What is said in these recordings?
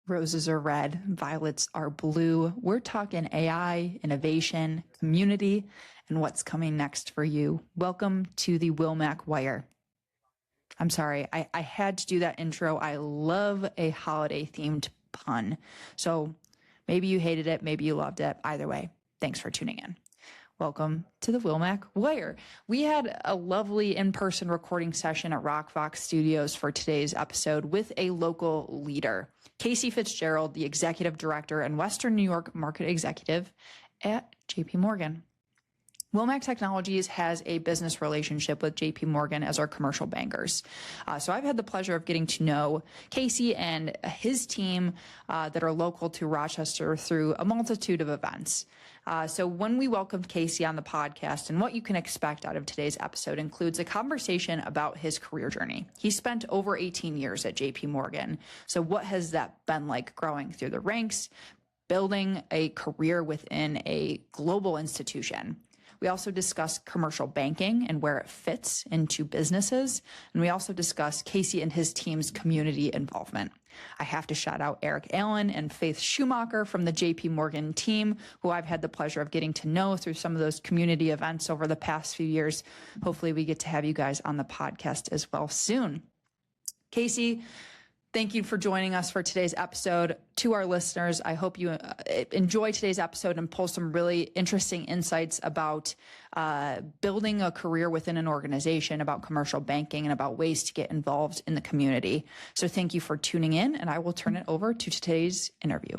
Roses are red, violets are blue. We're talking AI, innovation, community, and what's coming next for you. Welcome to the Wilmac Wire. I'm sorry, I had to do that intro. I love a holiday-themed pun. So maybe you hated it, maybe you loved it. Either way, thanks for tuning in. Welcome to the Wilmac Wire. We had a lovely in-person recording session at Rockfox Studios for today's episode with a local leader, Casey Fitzgerald, the executive director and Western New York market executive at JPMorgan. Wilmac Technologies has a business relationship with JPMorgan as our commercial bankers. So I've had the pleasure of getting to know Casey and his team that are local to Rochester through a multitude of events. So when we welcomed Casey on the podcast, and what you can expect out of today's episode includes a conversation about his career journey. He spent over 18 years at JPMorgan. So what has that been like growing through the ranks, building a career within a global institution? We also discuss commercial banking and where it fits into businesses. And we also discuss Casey and his team's community involvement. I have to shout out Eric Allen and Faith Schumacher from the JPMorgan team, who I've had the pleasure of getting to know through some of those community events over the past few years. Hopefully we get to have you guys on the podcast as well soon. Casey, thank you for joining us for today's episode. To our listeners, I hope you enjoy today's episode and pull some really interesting insights about building a career within an organization, about commercial banking, and about ways to get involved in the community. So thank you for tuning in, and I will turn it over to today's interview.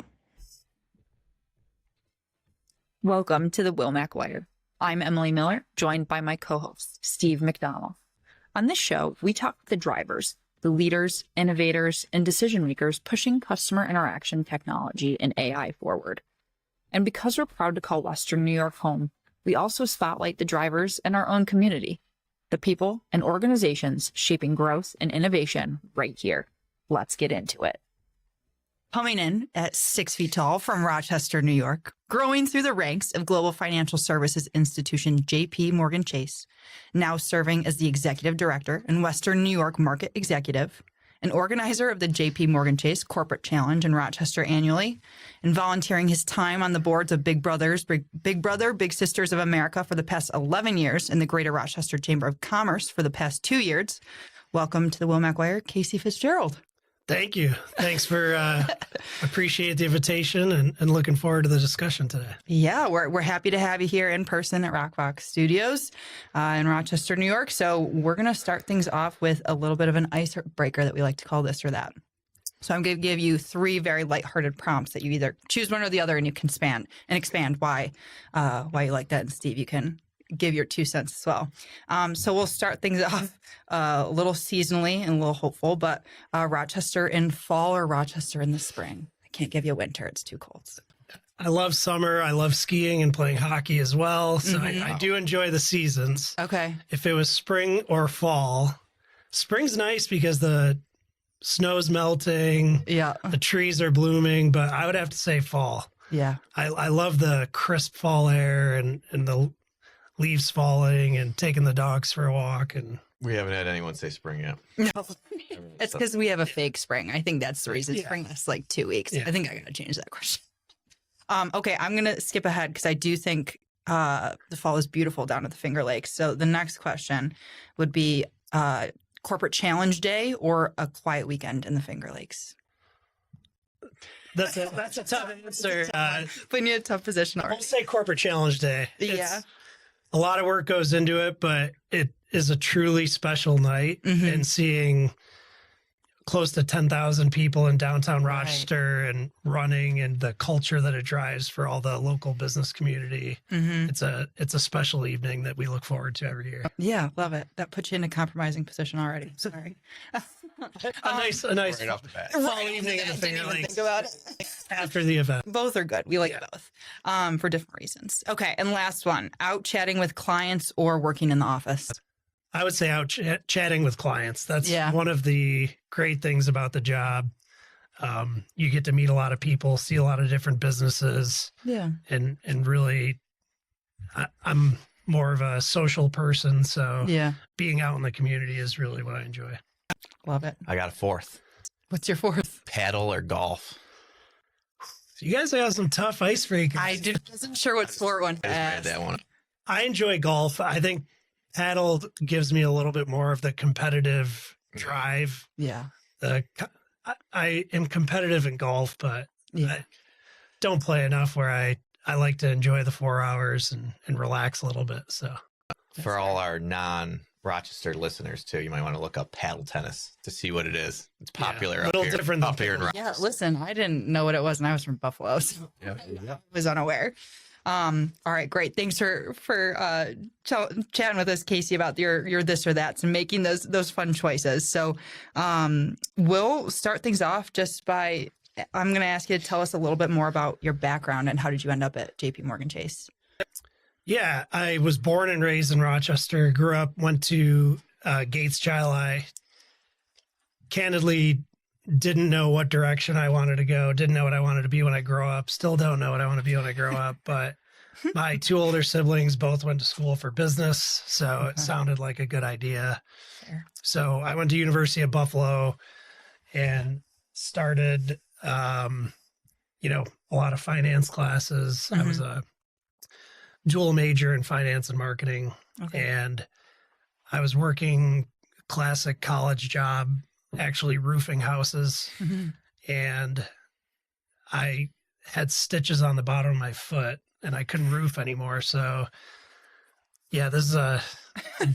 Welcome to the Wilmac Wire. I'm Emily Miller, joined by my co-host, Steve McDonnell. On this show, we talk with the drivers, the leaders, innovators, and decision makers pushing customer interaction technology and AI forward. And because we're proud to call Western New York home, we also spotlight the drivers in our own community, the people and organizations shaping growth and innovation right here. Let's get into it. Coming in at 6 feet tall from Rochester, New York, growing through the ranks of global financial services institution JPMorgan Chase, now serving as the executive director and Western New York market executive, an organizer of the JPMorgan Chase Corporate Challenge in Rochester annually, and volunteering his time on the boards of Big Brother, Big Sisters of America for the past 11 years and the Greater Rochester Chamber of Commerce for the past 2 years. Welcome to the Wilmac Wire, Casey Fitzgerald. Thank you. Thanks for appreciate the invitation and looking forward to the discussion today. Yeah, we're happy to have you here in person at Rockfox Studios in Rochester, New York. So we're going to start things off with a little bit of an icebreaker that we like to call this or that. So I'm going to give you 3 very lighthearted prompts that you either choose one or the other, and you can expand why you like that. And Steve, you can give your 2 cents as well. So we'll start things off a little seasonally and a little hopeful, but Rochester in fall or Rochester in the spring? I can't give you winter. It's too cold. I love summer. I love skiing and playing hockey as well. So I do enjoy the seasons. Okay. If it was spring or fall, spring's nice because the snow's melting. Yeah. The trees are blooming, but I would have to say fall. Yeah. I love the crisp fall air and the leaves falling and taking the dogs for a walk. And we haven't had anyone say spring yet. No, it's because we have a fake spring. I think that's the reason. Yeah. Spring lasts like 2 weeks. Yeah. I think I got to change that question. Okay, I'm going to skip ahead because I do think the fall is beautiful down at the Finger Lakes. So the next question would be Corporate Challenge Day or a quiet weekend in the Finger Lakes? That's a tough answer. Putting you in a tough position. I'll say Corporate Challenge Day. Yeah. A lot of work goes into it, but it is a truly special night. And seeing close to 10,000 people in downtown Rochester and running and the culture that it drives for all the local business community. It's a special evening that we look forward to every year. Yeah, love it. That puts you in a compromising position already. Sorry. A nice Right off the bat. fall evening in the Finger Lakes Think about it. after the event. Both are good. We like both for different reasons. Okay, and last one, out chatting with clients or working in the office? I would say out chatting with clients. That's one of the great things about the job. You get to meet a lot of people, see a lot of different businesses. Yeah. And really, I'm more of a social person. So being out in the community is really what I enjoy. Love it. I got a 4th. What's your 4th? Paddle or golf. You guys have some tough icebreakers. Wasn't sure what sport one. I just read that one. I enjoy golf. I think paddle gives me a little bit more of the competitive drive. Yeah. I am competitive in golf, but Yeah. I don't play enough where I like to enjoy the 4 hours and relax a little bit. So For all our non-Rochester listeners, too, you might want to look up paddle tennis to see what it is. It's popular a up little here, different than up here in paddle. Rochester. Yeah. Listen, I didn't know what it was, and I was from Buffalo, so Yeah. I was unaware. All right, great. Thanks for chatting with us, Casey, about your this or that's and making those fun choices. So we'll start things off just by I'm going to ask you to tell us a little bit more about your background and how did you end up at JPMorgan Chase? Yeah, I was born and raised in Rochester, grew up, went to Gates Chi. Candidly, didn't know what direction I wanted to go, didn't know what I wanted to be when I grow up, still don't know what I want to be when I grow up. But my 2 older siblings both went to school for business, so it sounded like a good idea. Fair. So I went to University of Buffalo and started, a lot of finance classes. I was a dual major in finance and marketing, and I was working a classic college job, actually roofing houses, and I had stitches on the bottom of my foot and I couldn't roof anymore. So yeah, this is a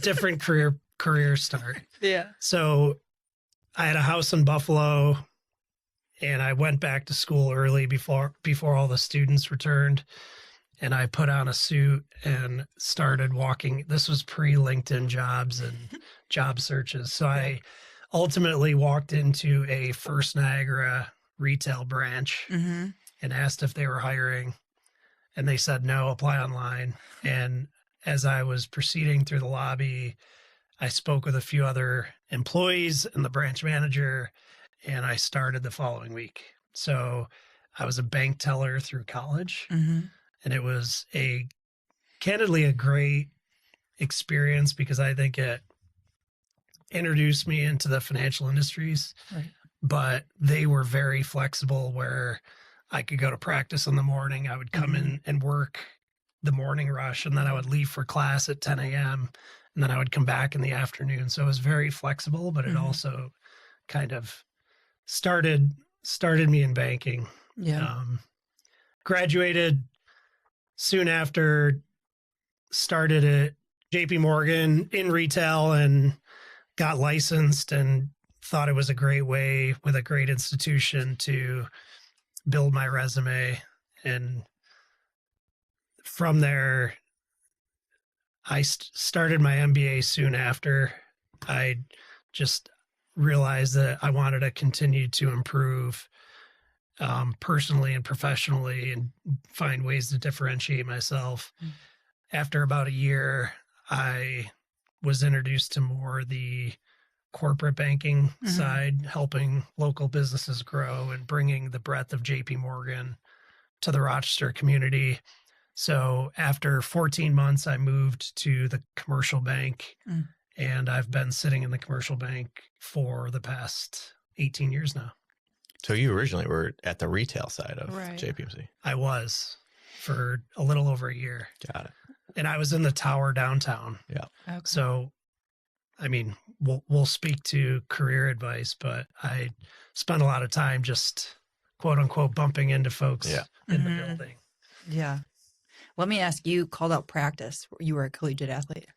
different career start. Yeah. So I had a house in Buffalo and I went back to school early before all the students returned, and I put on a suit and started walking. This was pre-LinkedIn jobs and job searches. So I ultimately walked into a First Niagara retail branch and asked if they were hiring. And they said, no, apply online. And as I was proceeding through the lobby, I spoke with a few other employees and the branch manager, and I started the following week. So I was a bank teller through college, and it was candidly a great experience because I think it introduced me into the financial industries, but they were very flexible where I could go to practice in the morning. I would come in and work the morning rush, and then I would leave for class at 10 a.m. and then I would come back in the afternoon. So it was very flexible, but it also kind of started me in banking. Yeah. Graduated soon after, started at JPMorgan in retail and got licensed, and thought it was a great way with a great institution to build my resume. And from there, I started my MBA soon after. I just realized that I wanted to continue to improve personally and professionally and find ways to differentiate myself. After about a year, I was introduced to more the corporate banking side, helping local businesses grow and bringing the breadth of JPMorgan to the Rochester community. So after 14 months, I moved to the commercial bank, and I've been sitting in the commercial bank for the past 18 years now. So you originally were at the retail side of Right. JPMC. I was for a little over a year, Got it. and I was in the tower downtown. Yeah. Okay. So, I mean, we'll speak to career advice, but I spent a lot of time just quote unquote bumping into folks in the building. Yeah. Let me ask you, called out practice. You were a collegiate athlete.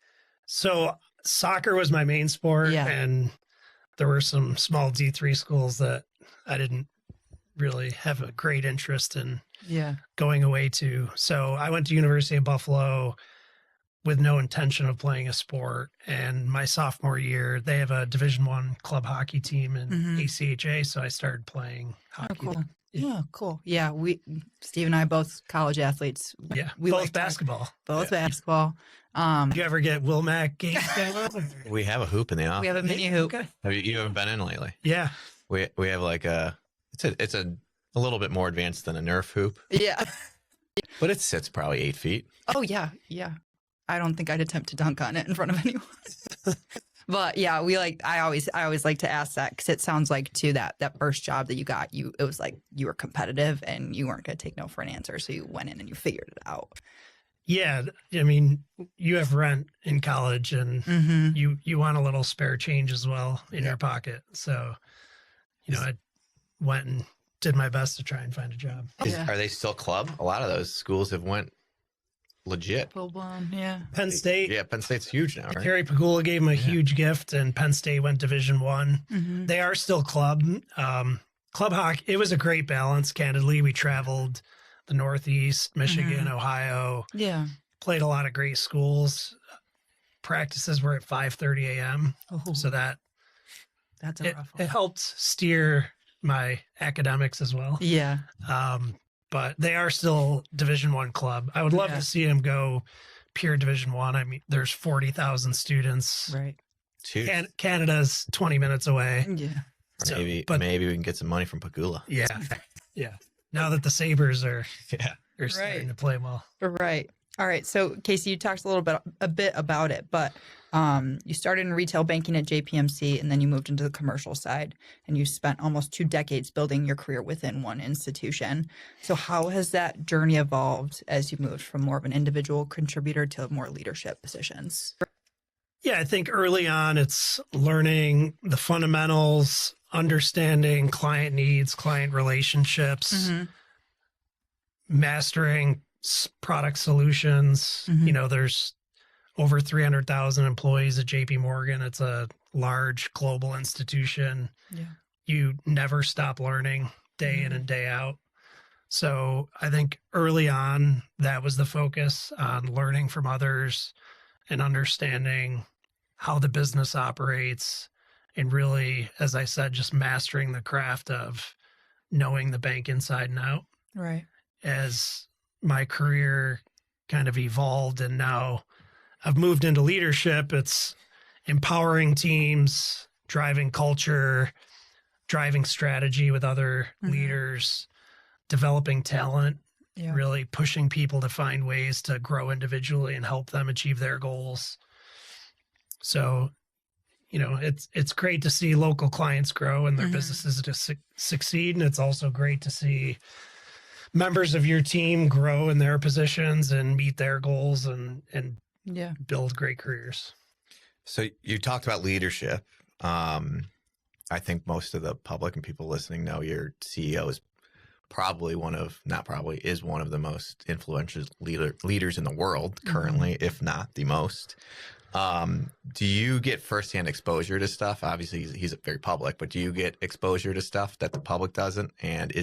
So soccer was my main sport, and there were some small D3 schools that I didn't really have a great interest in going away to. So I went to University of Buffalo with no intention of playing a sport. And my sophomore year, they have a Division I club hockey team in ACHA. So I stared playing hockey. Oh, cool. Yeah, cool. Yeah, Steve and I both college athletes. Yeah, we both like basketball. Both basketball. Did you ever get Wilmac games? We have a hoop in the office. We have a mini hoop. Okay. You haven't been in lately? Yeah. We have like it's a little bit more advanced than a Nerf hoop, Yeah. but it sits probably 8 feet. Oh, yeah. Yeah. I don't think I'd attempt to dunk on it in front of anyone. But yeah, I always like to ask that, because it sounds like too that first job that you got, it was like you were competitive and you weren't going to take no for an answer. So you went in and you figured it out. Yeah. I mean, you have rent in college and you want a little spare change as well in your pocket. So, I went and did my best to try and find a job. Are they still club? A lot of those schools have went legit. Full blown, yeah. Penn State. Yeah, Penn State's huge now, right? Harry Pagula gave him a huge gift, and Penn State went Division I. They are still club. Club hockey, it was a great balance, candidly. We traveled the Northeast, Michigan, Ohio. Yeah. Played a lot of great schools. Practices were at 5:30 a.m. So that's a rough one. It helped steer my academics as well. Yeah. But they are still Division I club. I would love to see them go pure Division I. I mean, there's 40,000 students. Right. Canada's 20 minutes away. Yeah. So, maybe we can get some money from Pagula. Yeah. Yeah. Now that the Sabres are starting to play well. Right. All right. So Casey, you talked a bit about it, but you started in retail banking at JPMC, and then you moved into the commercial side, and you spent almost 2 decades building your career within one institution. So how has that journey evolved as you moved from more of an individual contributor to more leadership positions? Yeah, I think early on it's learning the fundamentals, understanding client needs, client relationships, mastering product solutions. There's over 300,000 employees at JPMorgan. It's a large global institution. Yeah. You never stop learning day in and day out. So I think early on that was the focus, on learning from others and understanding how the business operates, and really, as I said, just mastering the craft of knowing the bank inside and out. Right. As my career kind of evolved and now I've moved into leadership, it's empowering teams, driving culture, driving strategy with other leaders, developing talent, really pushing people to find ways to grow individually and help them achieve their goals. So, it's great to see local clients grow and their businesses to succeed. And it's also great to see members of your team grow in their positions and meet their goals and build great careers. So you talked about leadership. I think most of the public and people listening know your CEO is is one of the most influential leaders in the world currently, if not the most. Do you get firsthand exposure to stuff? Obviously he's very public, but do you get exposure to stuff that the public doesn't? And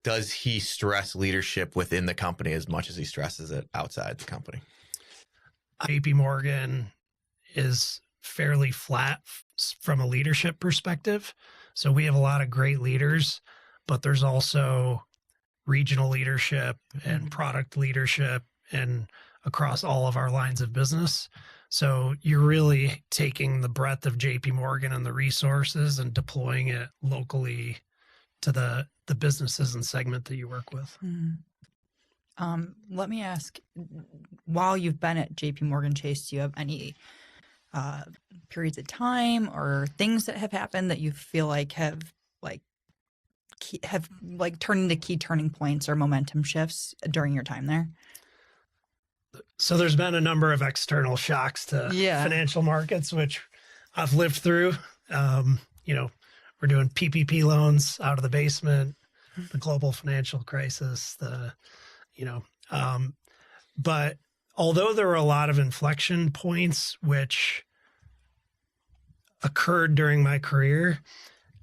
does he stress leadership within the company as much as he stresses it outside the company? JPMorgan is fairly flat from a leadership perspective. So we have a lot of great leaders, but there's also regional leadership and product leadership and across all of our lines of business. So you're really taking the breadth of JPMorgan and the resources and deploying it locally to the businesses and segment that you work with. Let me ask, while you've been at JPMorgan Chase, do you have any periods of time or things that have happened that you feel like have turned into key turning points or momentum shifts during your time there? So there's been a number of external shocks to financial markets, which I've lived through. We're doing PPP loans out of the basement, the global financial crisis, but although there were a lot of inflection points which occurred during my career,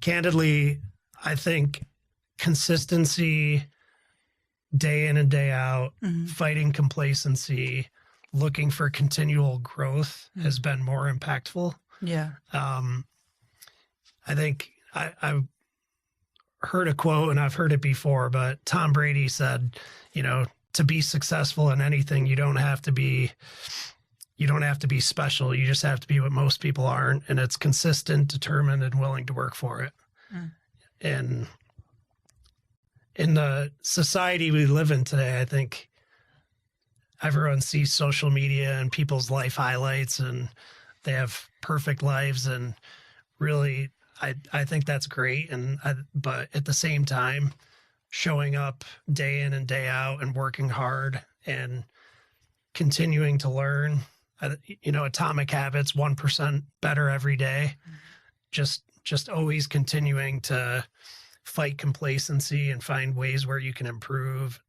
candidly, I think consistency, day in and day out, fighting complacency, looking for continual growth has been more impactful. Yeah. I think I heard a quote, and I've heard it before, but Tom Brady said, to be successful in anything, you don't have to be special. You just have to be what most people aren't. And it's consistent, determined, and willing to work for it. And in the society we live in today, I think everyone sees social media and people's life highlights and they have perfect lives, and really, I think that's great. But at the same time, showing up day in and day out and working hard and continuing to learn, atomic habits, 1% better every day. Just always continuing to fight complacency and find ways where you can improve.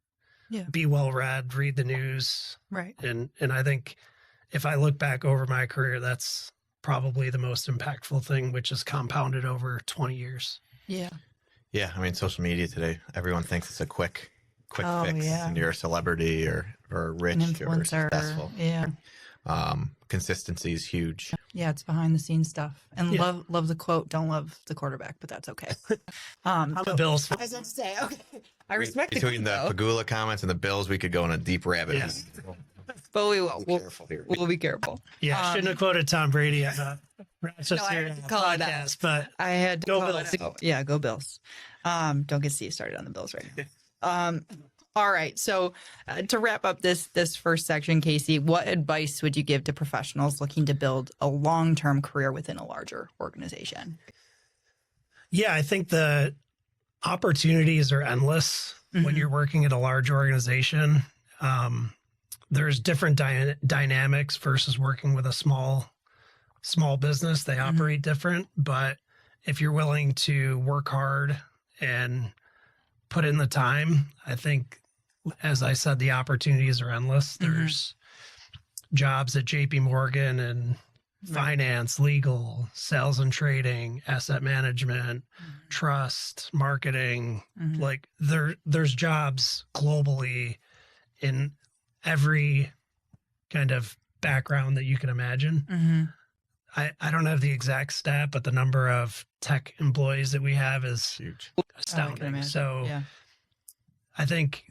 Yeah. Be well read, read the news. Right. And I think if I look back over my career, that's probably the most impactful thing, which is compounded over 20 years. Yeah. Yeah. I mean, social media today, everyone thinks it's a quick fix, and you're a celebrity or rich An or influencer. successful. Yeah. Consistency is huge. Yeah, it's behind the scenes stuff. And love the quote, don't love the quarterback, but that's okay. I'm a Bills fan. I was about to say, okay. I respect Between the Pagula comments and the Bills, we could go on a deep rabbit hole. but we will. Careful here. We'll be careful. Yeah, I shouldn't have quoted Tom Brady on a Rochester I had to call it out. podcast, but I had to Go call Bills. it out. Yeah, go Bills. Don't get Steve started on the Bills right now. All right. So to wrap up this first section, Casey, what advice would you give to professionals looking to build a long-term career within a larger organization? yeah, I think the opportunities are endless when you're working at a large organization. There's different dynamics versus working with a small business. They operate different, but if you're willing to work hard and put in the time, I think, as I said, the opportunities are endless. There's jobs at JPMorgan and finance, legal, sales and trading, asset management, trust, marketing. Like there's jobs globally in every kind of background that you can imagine. I don't have the exact stat, but the number of tech employees that we have is Huge. astounding. So I think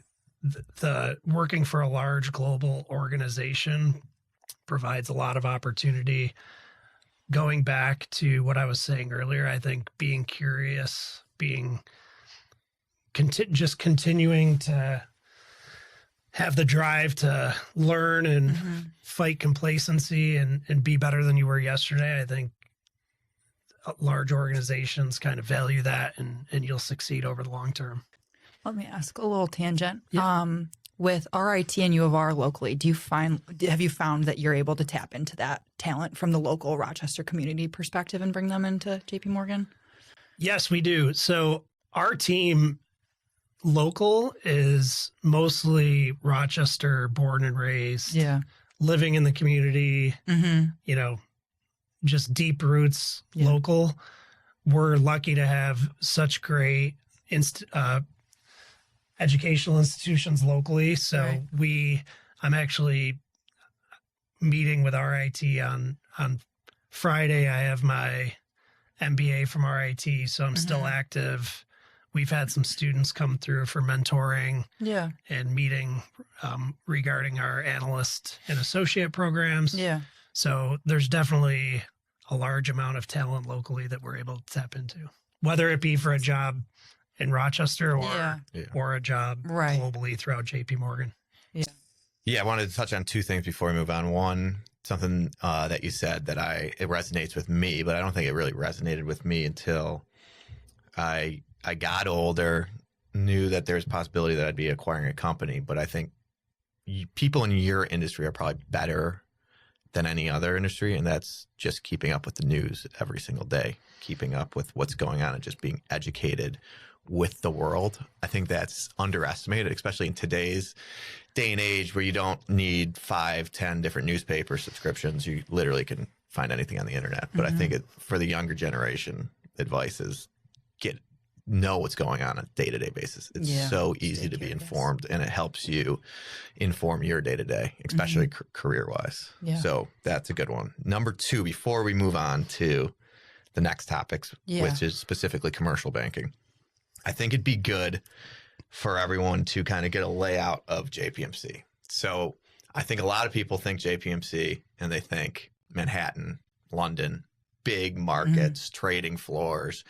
the working for a large global organization provides a lot of opportunity. Going back to what I was saying earlier, I think being curious, just continuing to have the drive to learn and fight complacency and be better than you were yesterday. I think large organizations kind of value that, and you'll succeed over the long term. Let me ask a little tangent. Yeah. With RIT and U of R locally, have you found that you're able to tap into that talent from the local Rochester community perspective and bring them into JPMorgan? Yes, we do. So our team local is mostly Rochester, born and raised, living in the community, just deep roots local. We're lucky to have such great educational institutions locally. So I'm actually meeting with RIT on Friday. I have my MBA from RIT, so I'm still active. We've had some students come through for mentoring and meeting regarding our analyst and associate programs. So there's definitely a large amount of talent locally that we're able to tap into, whether it be for a job in Rochester or a job globally throughout JPMorgan. Yeah, I wanted to touch on two things before we move on. One, something that you said that it resonates with me, but I don't think it really resonated with me until I got older, knew that there's a possibility that I'd be acquiring a company. But I think people in your industry are probably better than any other industry, and that's just keeping up with the news every single day, keeping up with what's going on and just being educated with the world. I think that's underestimated, especially in today's day and age where you don't need 5-10 different newspaper subscriptions. You literally can find anything on the internet. But I think for the younger generation, advice is know what's going on a day-to-day basis. It's so easy to be informed, and it helps you inform your day-to-day, especially career-wise. So that's a good one. Number two, before we move on to the next topics, which is specifically commercial banking, I think it'd be good for everyone to kind of get a layout of JPMC. So I think a lot of people think JPMC and they think Manhattan, London, big markets, trading floors,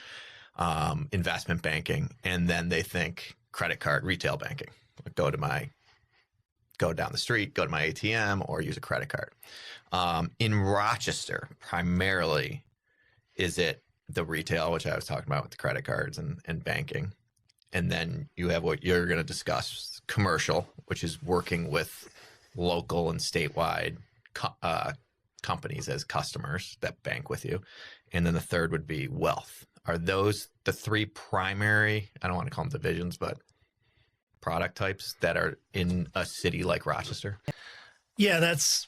investment banking, and then they think credit card, retail banking. Go to my go down the street, go to my ATM, or use a credit card. In Rochester, primarily, is it the retail, which I was talking about with the credit cards and banking. And then you have what you're going to discuss, commercial, which is working with local and statewide companies as customers that bank with you. And then the third would be wealth. Are those the three primary, I don't want to call them divisions, but product types that are in a city like Rochester? Yeah, that's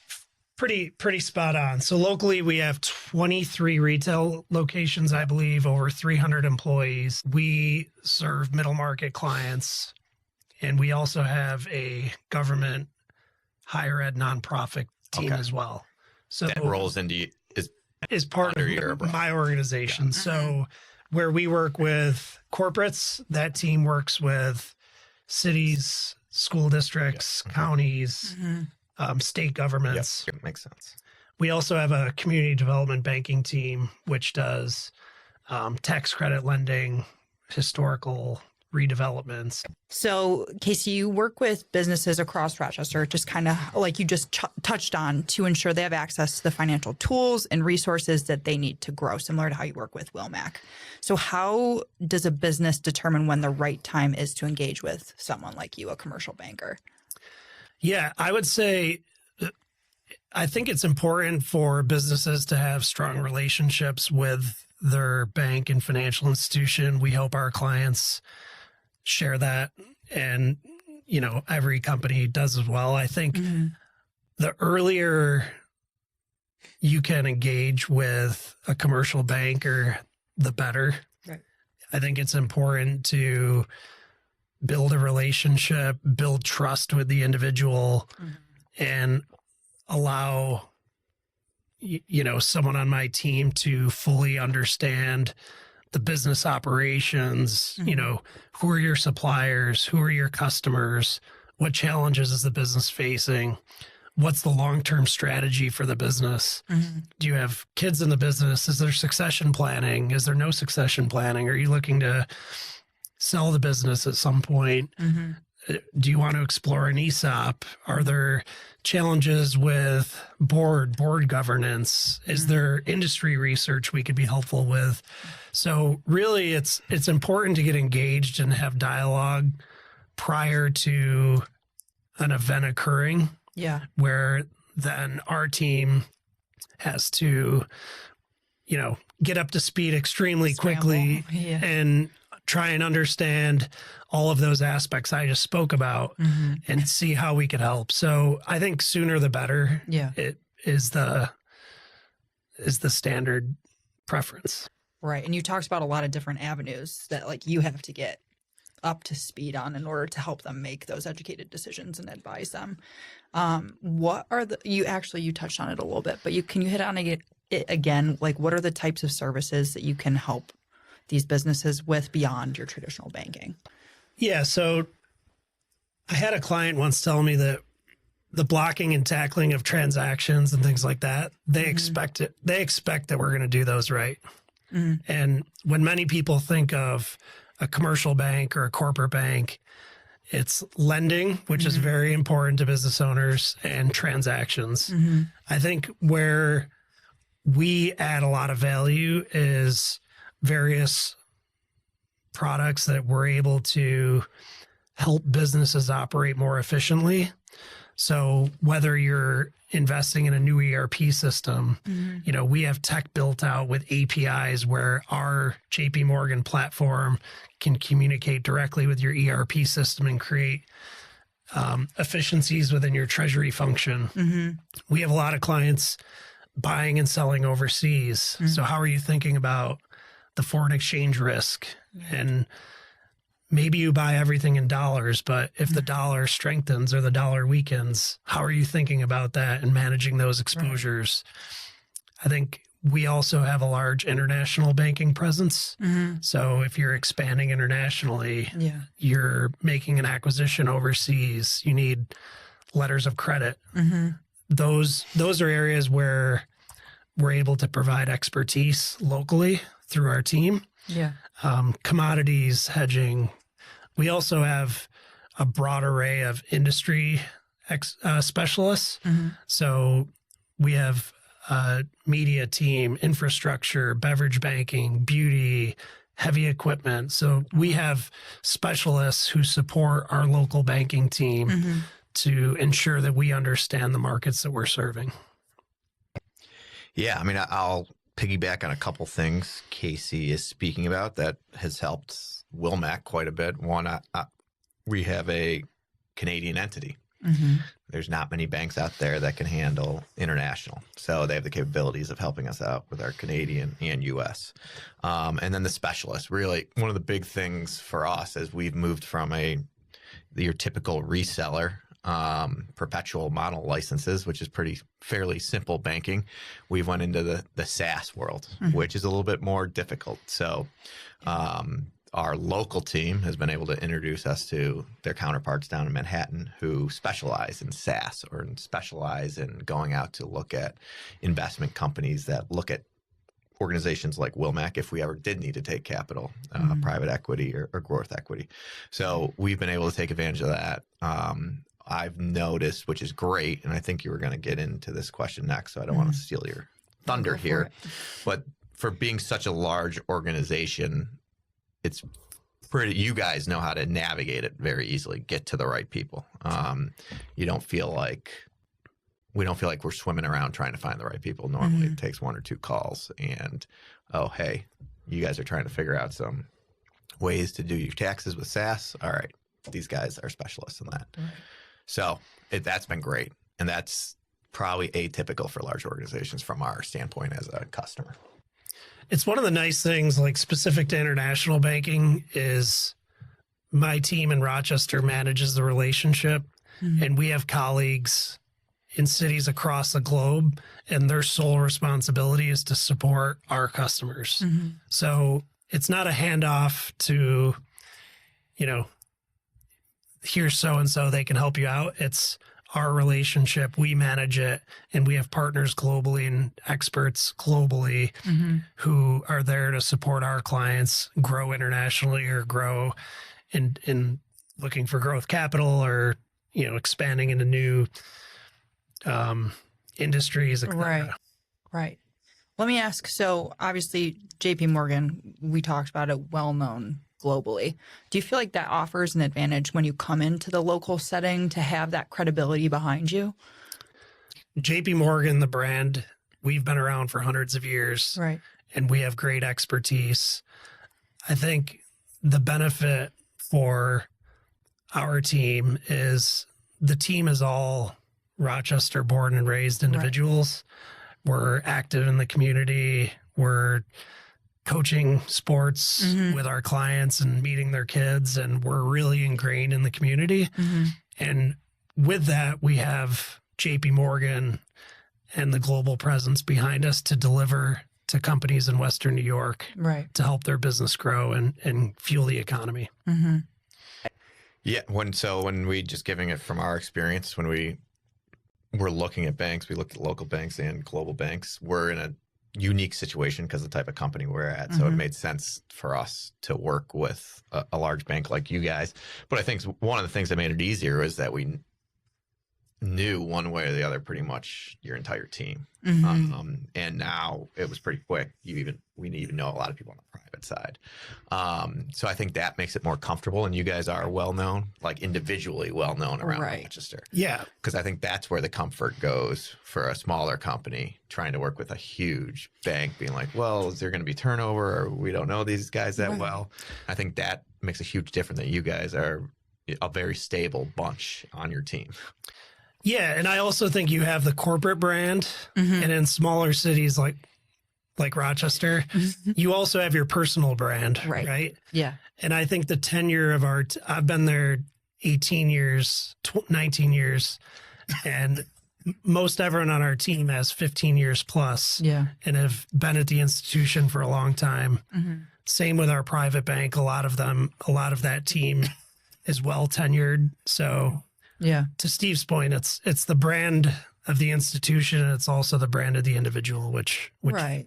pretty spot on. So locally, we have 23 retail locations, I believe, over 300 employees. We serve middle market clients, and we also have a government higher ed nonprofit team as well. So that rolls into is part of my organization. Yeah. So where we work with corporates, that team works with cities, school districts, counties, state governments. Yep, makes sense. We also have a community development banking team, which does tax credit lending, historical redevelopments. So, Casey, you work with businesses across Rochester, just kind of like you just touched on, to ensure they have access to the financial tools and resources that they need to grow, similar to how you work with Wilmac. So how does a business determine when the right time is to engage with someone like you, a commercial banker? Yeah, I would say I think it's important for businesses to have strong relationships with their bank and financial institution. We hope our clients share that, and every company does as well. I think the earlier you can engage with a commercial banker, the better. Right. I think it's important to build a relationship, build trust with the individual, and allow someone on my team to fully understand the business operations. Who are your suppliers? Who are your customers? What challenges is the business facing? What's the long-term strategy for the business? Do you have kids in the business? Is there succession planning? Is there no succession planning? Are you looking to sell the business at some point? Do you want to explore an ESOP? Are there challenges with board governance? Is there industry research we could be helpful with? So really, it's important to get engaged and have dialogue prior to an event occurring. Yeah. Where then our team has to, get up to speed extremely quickly and try and understand all of those aspects I just spoke about and see how we could help. So I think sooner the better. Yeah. It is the standard preference. Right. And you talked about a lot of different avenues that you have to get up to speed on in order to help them make those educated decisions and advise them. What are you touched on it a little bit, but can you hit on it again? What are the types of services that you can help these businesses with beyond your traditional banking? Yeah. So I had a client once tell me that the blocking and tackling of transactions and things like that, they expect it. They expect that we're going to do those right. And when many people think of a commercial bank or a corporate bank, it's lending, which is very important to business owners, and transactions. I think where we add a lot of value is various products that we're able to help businesses operate more efficiently. So whether you're investing in a new ERP system, we have tech built out with APIs where our JPMorgan platform can communicate directly with your ERP system and create efficiencies within your treasury function. We have a lot of clients buying and selling overseas. So how are you thinking about the foreign exchange risk? And maybe you buy everything in dollars, but if the dollar strengthens or the dollar weakens, how are you thinking about that and managing those exposures? I think we also have a large international banking presence. So if you're expanding internationally, you're making an acquisition overseas, you need letters of credit. Those are areas where we're able to provide expertise locally through our team. Commodities hedging. We also have a broad array of industry specialists. Mm-hmm. So we have a media team, infrastructure, beverage banking, beauty, heavy equipment. So we have specialists who support our local banking team Mm-hmm. to ensure that we understand the markets that we're serving. Yeah, I mean, I'll piggyback on a couple things Casey is speaking about that has helped Wilmac quite a bit. One, we have a Canadian entity. Mm-hmm. There's not many banks out there that can handle international. So they have the capabilities of helping us out with our Canadian and U.S. And then the specialists. Really, one of the big things for us is we've moved from your typical reseller perpetual model licenses, which is fairly simple banking. We've went into the SaaS world, Mm-hmm. which is a little bit more difficult. So our local team has been able to introduce us to their counterparts down in Manhattan who specialize in SaaS or specialize in going out to look at investment companies that look at organizations like Wilmac if we ever did need to take capital, private equity or growth equity. So we've been able to take advantage of that. I've noticed, which is great, and I think you were going to get into this question next, so I don't want to steal your thunder here. But for being such a large organization, it's you guys know how to navigate it very easily, get to the right people. We don't feel like we're swimming around trying to find the right people. Normally it takes one or two calls and, oh, hey, you guys are trying to figure out some ways to do your taxes with SaaS. All right, these guys are specialists in that. Right. So that's been great. And that's probably atypical for large organizations from our standpoint as a customer. It's one of the nice things, like specific to international banking, is my team in Rochester manages the relationship, and we have colleagues in cities across the globe, and their sole responsibility is to support our customers. Mm-hmm. So it's not a handoff to, here's so-and-so, they can help you out. It's our relationship. We manage it, and we have partners globally and experts globally who are there to support our clients grow internationally or grow in looking for growth capital or, expanding into new industries. Right. Let me ask, so obviously JPMorgan, we talked about it, well-known globally. Do you feel like that offers an advantage when you come into the local setting to have that credibility behind you? JPMorgan, the brand, we've been around for hundreds of years, Right. and we have great expertise. I think the benefit for our team is the team is all Rochester born and raised individuals. Right. We're active in the community. We're coaching sports with our clients and meeting their kids, and we're really ingrained in the community. And with that, we have JPMorgan and the global presence behind us to deliver to companies in Western New York, Right. to help their business grow and fuel the economy. Yeah. When we just giving it from our experience, when we're looking at banks, we looked at local banks and global banks. We're in a unique situation because of the type of company we're at. So it made sense for us to work with a large bank like you guys. But I think one of the things that made it easier is that we knew one way or the other pretty much your entire team. And now it was pretty quick. We even know a lot of people on the private side. So I think that makes it more comfortable. And you guys are well-known, like individually well-known around Rochester. Yeah. Because I think that's where the comfort goes for a smaller company trying to work with a huge bank, being like, well, is there going to be turnover, or we don't know these guys that well? I think that makes a huge difference that you guys are a very stable bunch on your team. Yeah, and I also think you have the corporate brand, and in smaller cities like Rochester, you also have your personal brand, right? Yeah. And I think the tenure of I've been there 18 years, 19 years, and most everyone on our team has 15 years plus, and have been at the institution for a long time. Same with our private bank. A lot of that team is well tenured. So to Steve's point, it's the brand of the institution, and it's also the brand of the individual, which Right.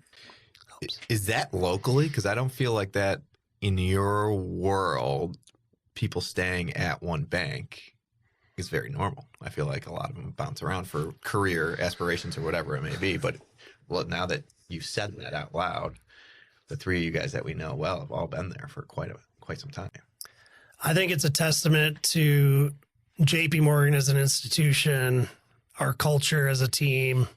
Is that locally? Because I don't feel like that in your world, people staying at one bank is very normal. I feel like a lot of them bounce around for career aspirations or whatever it may be. But well, now that you've said that out loud, the three of you guys that we know well have all been there for quite some time. I think it's a testament to JPMorgan as an institution, our culture as a team,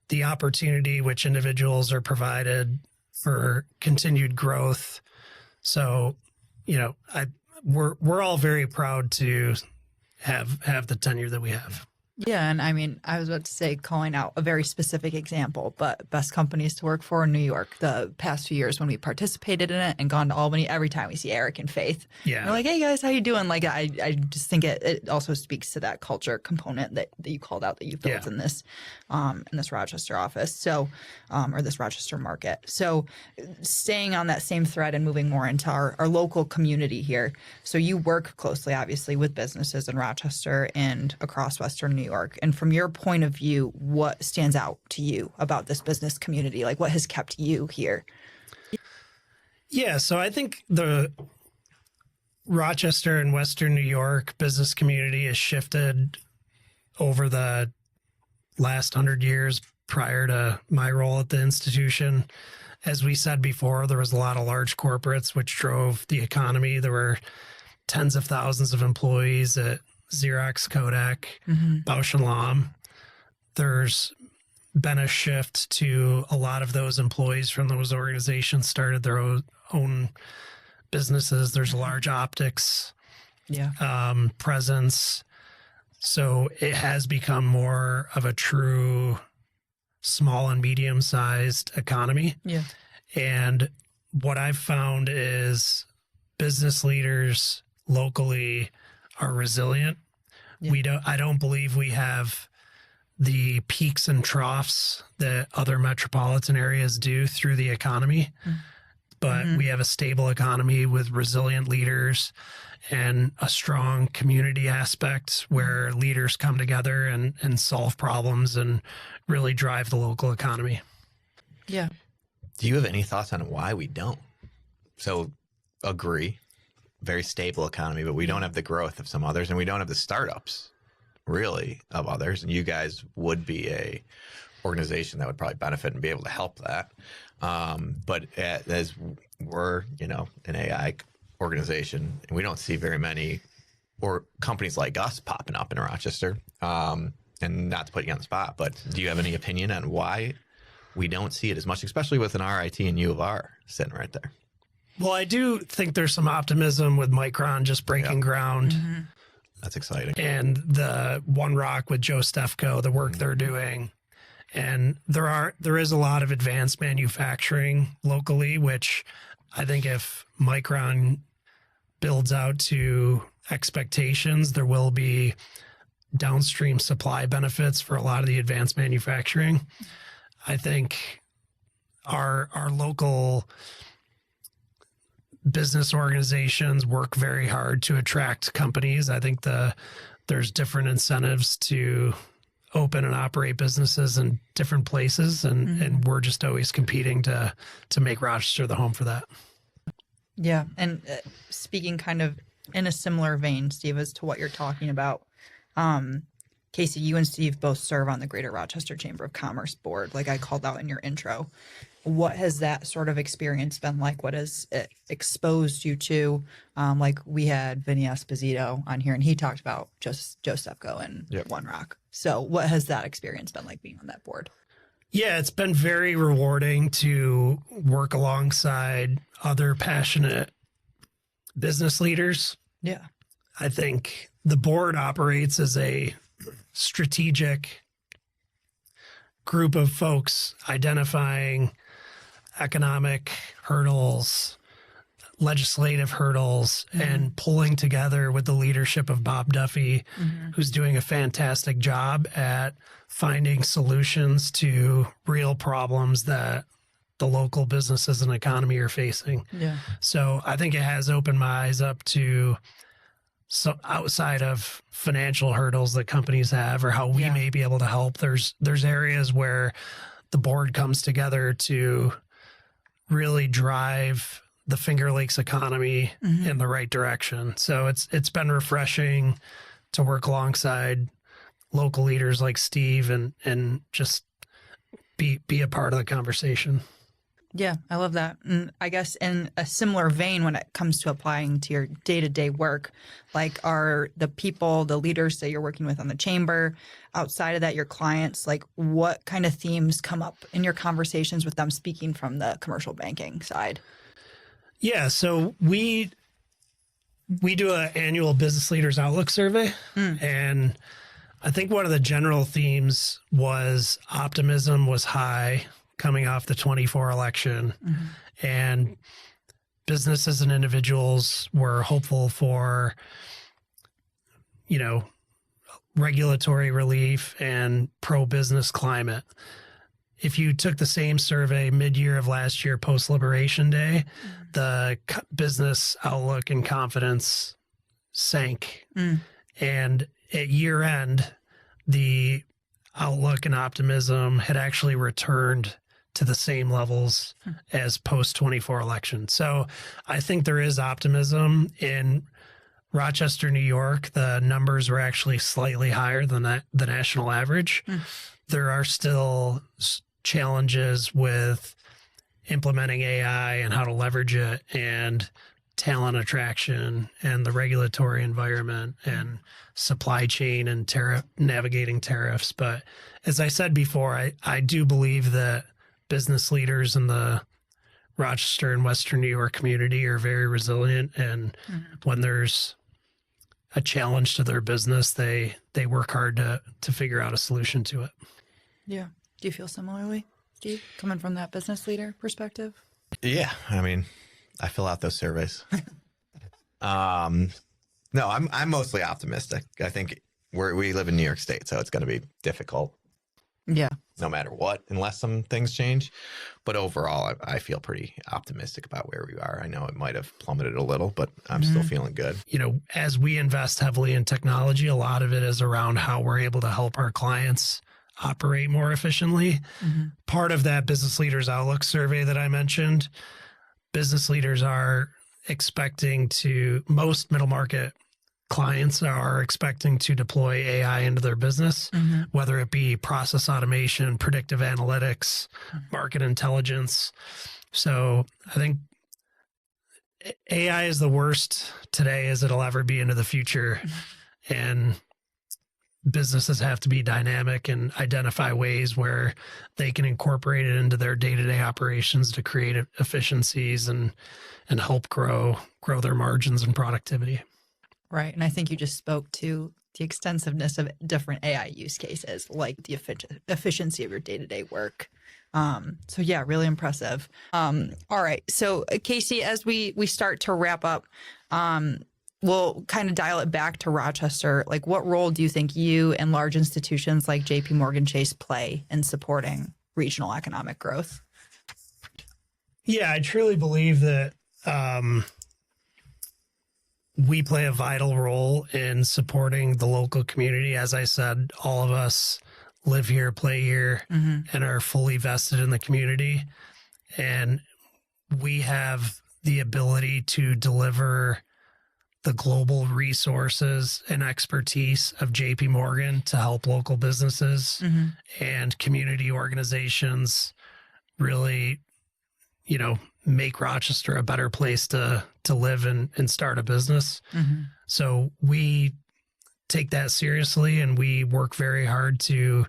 the opportunity which individuals are provided for continued growth. So, we're all very proud to have the tenure that we have. Yeah, and I mean, I was about to say, calling out a very specific example, but best companies to work for in New York. The past few years when we participated in it and gone to Albany, every time we see Eric and Faith, Yeah, we're like, hey guys, how you doing? Like, I just think it also speaks to that culture component that you called out that you built in this Rochester office. So, or this Rochester market. So, staying on that same thread and moving more into our local community here. So you work closely, obviously, with businesses in Rochester and across Western New York. And from your point of view, what stands out to you about this business community? Like, what has kept you here? Yeah, so I think the Rochester and Western New York business community has shifted over the last 100 years prior to my role at the institution. As we said before, there was a lot of large corporates which drove the economy. There were tens of thousands of employees at Xerox, Kodak, Bausch and Lomb. There's been a shift to a lot of those employees from those organizations started their own businesses. There's a large optics presence. So it has become more of a true small and medium-sized economy. Yeah. And what I've found is business leaders locally are resilient. Yeah. I don't believe we have the peaks and troughs that other metropolitan areas do through the economy, but we have a stable economy with resilient leaders and a strong community aspect where leaders come together and solve problems and really drive the local economy. Yeah. Do you have any thoughts on why we don't? So agree. Very stable economy, but we don't have the growth of some others, and we don't have the startups really of others. And you guys would be a organization that would probably benefit and be able to help that. But as we're, an AI organization, and we don't see very many or companies like us popping up in Rochester. And not to put you on the spot, but do you have any opinion on why we don't see it as much, especially with an RIT and U of R sitting right there? Well, I do think there's some optimism with Micron just breaking ground. That's exciting. And the One Rock with Joe Stefko, the work they're doing. And there is a lot of advanced manufacturing locally, which I think if Micron builds out to expectations, there will be downstream supply benefits for a lot of the advanced manufacturing. I think our local business organizations work very hard to attract companies. I think there's different incentives to open and operate businesses in different places, and we're just always competing to make Rochester the home for that. Yeah, and speaking kind of in a similar vein, Steve, as to what you're talking about, Casey, you and Steve both serve on the Greater Rochester Chamber of Commerce board, like I called out in your intro. What has that sort of experience been like? What has it exposed you to? Like we had Vinny Esposito on here, and he talked about just Joe Stefko and One Rock. So what has that experience been like being on that board? Yeah, it's been very rewarding to work alongside other passionate business leaders. Yeah. I think the board operates as a strategic group of folks identifying economic hurdles, legislative hurdles, and pulling together with the leadership of Bob Duffy, who's doing a fantastic job at finding solutions to real problems that the local businesses and economy are facing. Yeah. So I think it has opened my eyes up to outside of financial hurdles that companies have or how we may be able to help. There's areas where the board comes together to really drive the Finger Lakes economy in the right direction. So it's been refreshing to work alongside local leaders like Steve and just be a part of the conversation. Yeah, I love that. And I guess in a similar vein, when it comes to applying to your day-to-day work, like are the people, the leaders that you're working with on the chamber, outside of that, your clients, like what kind of themes come up in your conversations with them speaking from the commercial banking side? Yeah, so we do an annual Business Leaders Outlook survey, and I think one of the general themes was optimism was high coming off the 24 election, and businesses and individuals were hopeful for, regulatory relief and pro-business climate. If you took the same survey mid-year of last year, post-Liberation Day, the business outlook and confidence sank. And at year end, the outlook and optimism had actually returned to the same levels as post-24 election. So I think there is optimism. In Rochester, New York, the numbers were actually slightly higher than the national average. There are still challenges with implementing AI and how to leverage it, and talent attraction and the regulatory environment and supply chain and navigating tariffs. But as I said before, I do believe that business leaders in the Rochester and Western New York community are very resilient. And when there's a challenge to their business, they work hard to figure out a solution to it. Yeah. Do you feel similarly, Steve, coming from that business leader perspective? Yeah. I mean, I fill out those surveys. No, I'm mostly optimistic. I think we live in New York State, so it's going to be difficult. Yeah. No matter what, unless some things change. But overall, I feel pretty optimistic about where we are. I know it might have plummeted a little, but I'm still feeling good. As we invest heavily in technology, a lot of it is around how we're able to help our clients operate more efficiently. Part of that Business Leaders Outlook survey that I mentioned, business leaders are expecting most middle market clients are expecting to deploy AI into their business, whether it be process automation, predictive analytics, market intelligence. So I think AI is the worst today as it'll ever be into the future. And businesses have to be dynamic and identify ways where they can incorporate it into their day-to-day operations to create efficiencies and help grow their margins and productivity. Right. And I think you just spoke to the extensiveness of different AI use cases, like the efficiency of your day-to-day work. So yeah, really impressive. All right. So Casey, as we start to wrap up, we'll kind of dial it back to Rochester. Like, what role do you think you and large institutions like JPMorgan Chase play in supporting regional economic growth? Yeah, I truly believe that we play a vital role in supporting the local community. As I said, all of us live here, play here, and are fully vested in the community. And we have the ability to deliver the global resources and expertise of JP Morgan to help local businesses and community organizations really, make Rochester a better place to live and start a business. So we take that seriously, and we work very hard to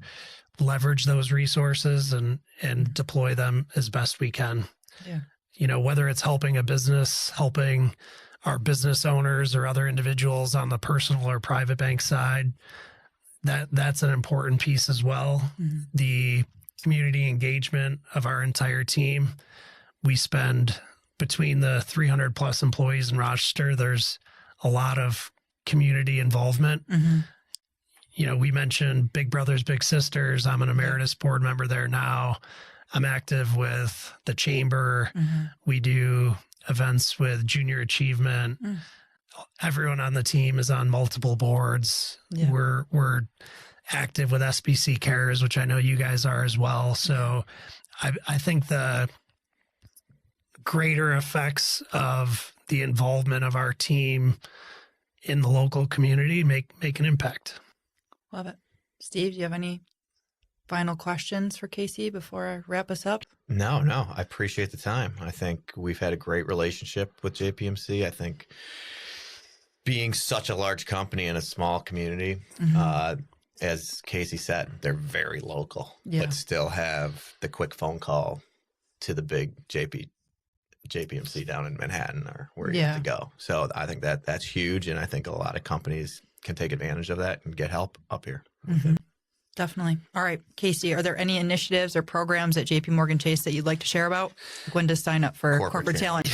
leverage those resources and deploy them as best we can. Yeah. Whether it's helping a business, helping our business owners or other individuals on the personal or private bank side, that's an important piece as well. The community engagement of our entire team. We spend between the 300 plus employees in Rochester, there's a lot of community involvement. We mentioned Big Brothers, Big Sisters. I'm an emeritus board member there now. I'm active with the chamber. We do events with junior achievement. Everyone on the team is on multiple boards. We're active with SBC Cares, which I know you guys are as well. So I think the greater effects of the involvement of our team in the local community, make an impact. Love it. Steve, do you have any final questions for Casey before I wrap us up? No, I appreciate the time. I think we've had a great relationship with JPMC. I think being such a large company in a small community, as Casey said, they're very local, but still have the quick phone call to the big JPMC down in Manhattan or where you have to go. So I think that's huge. And I think a lot of companies can take advantage of that and get help up here. Definitely. All right, Casey, are there any initiatives or programs at JPMorgan Chase that you'd like to share about? When to sign up for corporate talent?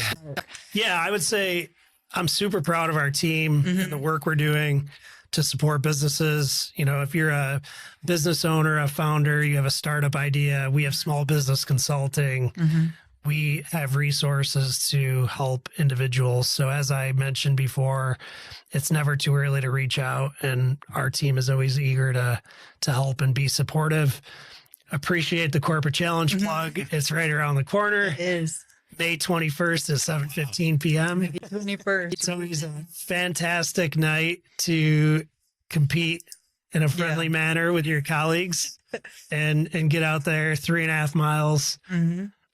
Yeah, I would say I'm super proud of our team and the work we're doing to support businesses. You know, if you're a business owner, a founder, you have a startup idea, we have small business consulting. We have resources to help individuals. So as I mentioned before, it's never too early to reach out, and our team is always eager to help and be supportive. Appreciate the Corporate Challenge plug. It's right around the corner. It is. May 21st at 7:15 p.m. 21st. It's always a fantastic night to compete in a friendly manner with your colleagues and get out there 3.5 miles.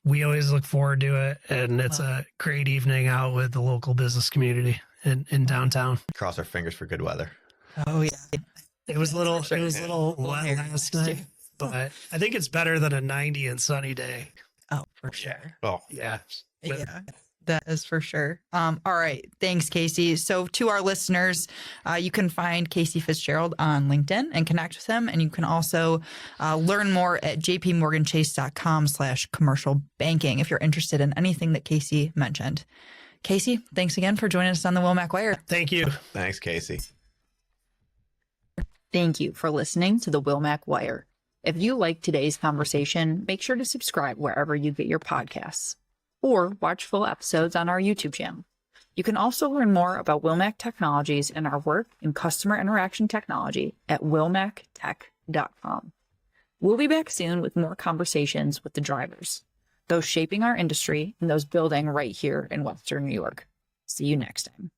We always look forward to it, and it's a great evening out with the local business community in downtown. Cross our fingers for good weather. Oh yeah, it was a little wet last night, but I think it's better than a 90 and sunny day. Oh, for sure. Oh, Yeah. Yeah, that is for sure. All right. Thanks, Casey. So to our listeners, you can find Casey Fitzgerald on LinkedIn and connect with him. And you can also learn more at jpmorganchase.com/commercial banking if you're interested in anything that Casey mentioned. Casey, thanks again for joining us on the Wilmac Wire. Thank you. Thanks, Casey. Thank you for listening to the Wilmac Wire. If you like today's conversation, make sure to subscribe wherever you get your podcasts, or watch full episodes on our YouTube channel. You can also learn more about Wilmac Technologies and our work in customer interaction technology at wilmactech.com. We'll be back soon with more conversations with the drivers, those shaping our industry and those building right here in Western New York. See you next time.